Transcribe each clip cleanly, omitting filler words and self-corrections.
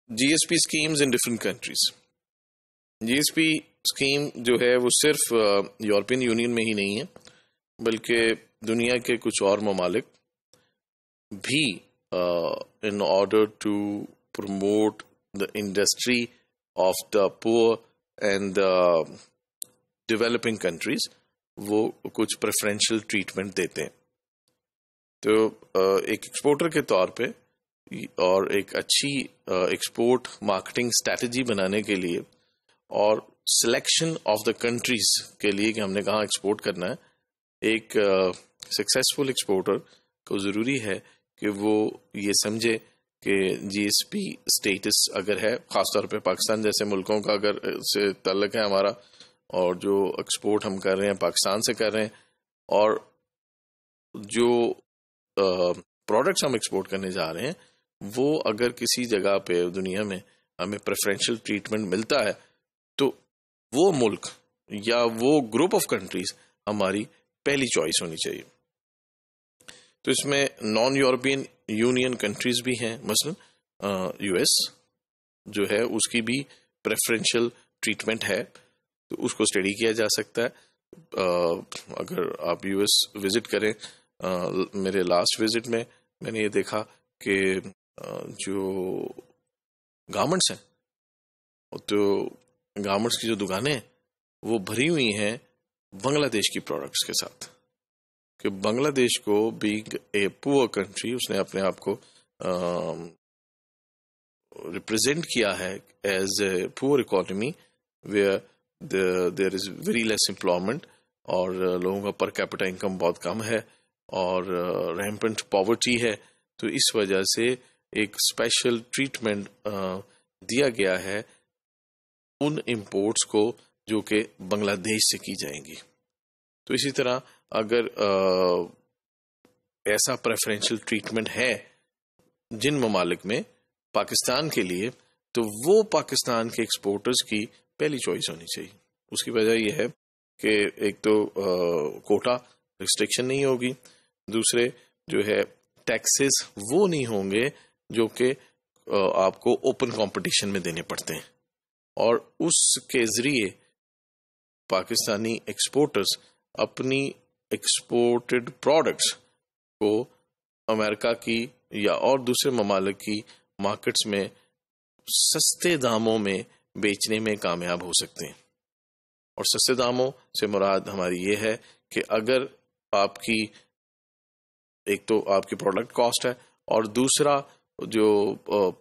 جی S پی schemes ان different countries. جی S پی scheme جو ہے وہ صرف یورپین یونین میں ہی نہیں ہے بلکہ دنیا کے کچھ اور ممالک بھی in order to promote the industry of the poor and developing countries وہ کچھ پریفرینشیل ٹریٹمنٹ دیتے ہیں. تو ایک ایکسپورٹر کے طور پہ اور ایک اچھی ایکسپورٹ مارکیٹنگ اسٹریٹجی بنانے کے لیے اور سلیکشن آف دا کنٹریز کے لیے کہ ہم نے کہاں ایکسپورٹ کرنا ہے, ایک سکسیسفل ایکسپورٹر کو ضروری ہے کہ وہ یہ سمجھے کہ جی ایس پی اسٹیٹس اگر ہے, خاص طور پہ پاکستان جیسے ملکوں کا اگر سے تعلق ہے ہمارا, اور جو ایکسپورٹ ہم کر رہے ہیں پاکستان سے کر رہے ہیں, اور جو پروڈکٹس ہم ایکسپورٹ کرنے جا رہے ہیں وہ اگر کسی جگہ پہ دنیا میں ہمیں پریفرینشیل ٹریٹمنٹ ملتا ہے تو وہ ملک یا وہ گروپ آف کنٹریز ہماری پہلی چوائس ہونی چاہیے. تو اس میں نان یورپین یونین کنٹریز بھی ہیں, مثلا یو ایس جو ہے اس کی بھی پریفرینشیل ٹریٹمنٹ ہے, تو اس کو اسٹڈی کیا جا سکتا ہے. اگر آپ یو ایس وزٹ کریں, میرے لاسٹ وزٹ میں میں نے یہ دیکھا کہ جو گارمنٹس ہیں تو گارمنٹس کی جو دکانیں وہ بھری ہوئی ہیں بنگلہ دیش کی پروڈکٹس کے ساتھ, کہ بنگلہ دیش کو بینگ اے پور کنٹری اس نے اپنے آپ کو ریپرزینٹ کیا ہے ایز اے پور economy where there is very less employment اور لوگوں کا پر کیپٹا انکم بہت کم ہے اور ریمپنٹ پاورٹی ہے. تو اس وجہ سے ایک اسپیشل ٹریٹمنٹ دیا گیا ہے ان امپورٹس کو جو کہ بنگلہ دیش سے کی جائیں گی. تو اسی طرح اگر ایسا پریفرینشیل ٹریٹمنٹ ہے جن ممالک میں پاکستان کے لیے, تو وہ پاکستان کے ایکسپورٹرز کی پہلی چوائس ہونی چاہیے. اس کی وجہ یہ ہے کہ ایک تو کوٹا ریسٹرکشن نہیں ہوگی, دوسرے جو ہے ٹیکسز وہ نہیں ہوں گے جو کہ آپ کو اوپن کمپٹیشن میں دینے پڑتے ہیں, اور اس کے ذریعے پاکستانی ایکسپورٹرز اپنی ایکسپورٹڈ پروڈکٹس کو امریکہ کی یا اور دوسرے ممالک کی مارکیٹس میں سستے داموں میں بیچنے میں کامیاب ہو سکتے ہیں. اور سستے داموں سے مراد ہماری یہ ہے کہ اگر آپ کی ایک تو آپ کی پروڈکٹ کاسٹ ہے اور دوسرا جو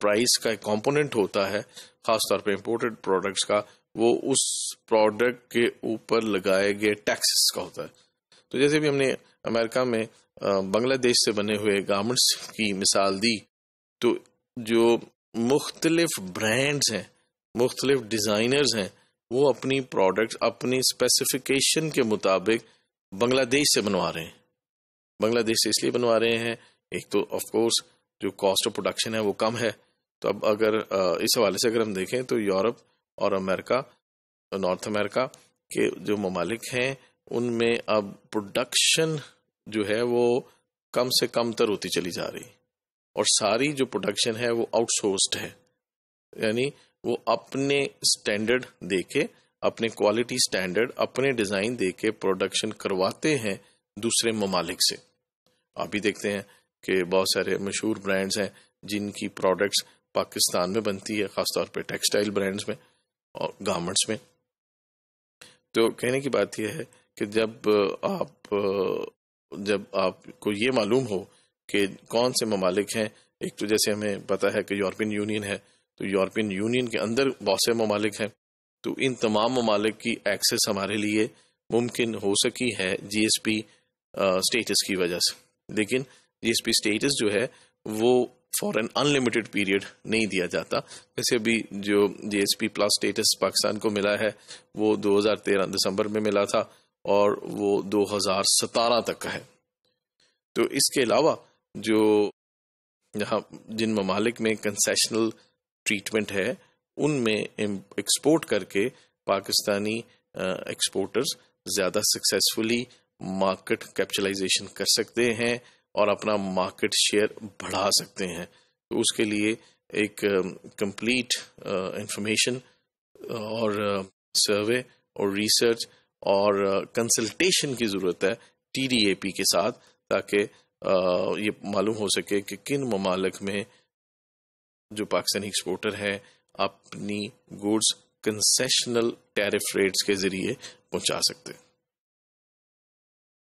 پرائس کا ایک کمپوننٹ ہوتا ہے خاص طور پہ امپورٹڈ پروڈکٹس کا, وہ اس پروڈکٹ کے اوپر لگائے گئے ٹیکسز کا ہوتا ہے. تو جیسے بھی ہم نے امریکہ میں بنگلہ دیش سے بنے ہوئے گارمنٹس کی مثال دی, تو جو مختلف برانڈز ہیں, مختلف ڈیزائنرز ہیں, وہ اپنی پروڈکٹس اپنی اسپیسیفکیشن کے مطابق بنگلہ دیش سے بنوا رہے ہیں. بنگلہ دیش سے اس لیے بنوا رہے ہیں, ایک تو آف کورس جو کاسٹ آف پروڈکشن ہے وہ کم ہے. تو اب اگر اس حوالے سے اگر ہم دیکھیں تو یورپ اور امریکہ, نارتھ امریکہ کے جو ممالک ہیں ان میں اب پروڈکشن جو ہے وہ کم سے کم تر ہوتی چلی جا رہی, اور ساری جو پروڈکشن ہے وہ آؤٹ سورسڈ ہے. یعنی وہ اپنے اسٹینڈرڈ دے کے, اپنے کوالٹی اسٹینڈرڈ, اپنے ڈیزائن دے کے پروڈکشن کرواتے ہیں دوسرے ممالک سے. آپ بھی دیکھتے ہیں کہ بہت سارے مشہور برانڈز ہیں جن کی پروڈکٹس پاکستان میں بنتی ہے, خاص طور پہ ٹیکسٹائل برانڈز میں اور گارمنٹس میں. تو کہنے کی بات یہ ہے کہ جب آپ کو یہ معلوم ہو کہ کون سے ممالک ہیں, ایک تو جیسے ہمیں پتا ہے کہ یورپین یونین ہے, تو یورپین یونین کے اندر بہت سے ممالک ہیں, تو ان تمام ممالک کی ایکسس ہمارے لیے ممکن ہو سکی ہے جی ایس پی اسٹیٹس کی وجہ سے. لیکن جی ایس پی اسٹیٹس جو ہے وہ for an unlimited period نہیں دیا جاتا. ویسے ابھی جو G S P plus status Pakistan کو ملا ہے وہ 2013 دسمبر میں ملا تھا اور وہ 2017 تک کا ہے. تو اس کے علاوہ جو یہاں جن ممالک میں کنسیشنل ٹریٹمنٹ ہے ان میں ایکسپورٹ کر کے پاکستانی ایکسپورٹرز زیادہ سکسیسفلی مارکیٹ کیپچلائزیشن کر سکتے ہیں اور اپنا مارکیٹ شیئر بڑھا سکتے ہیں. تو اس کے لیے ایک کمپلیٹ انفارمیشن اور سروے اور ریسرچ اور کنسلٹیشن کی ضرورت ہے TDAP کے ساتھ، تاکہ یہ معلوم ہو سکے کہ کن ممالک میں جو پاکستانی ایکسپورٹر ہے اپنی گوڈز کنسیشنل ٹیرف ریٹس کے ذریعے پہنچا سکتے ہیں۔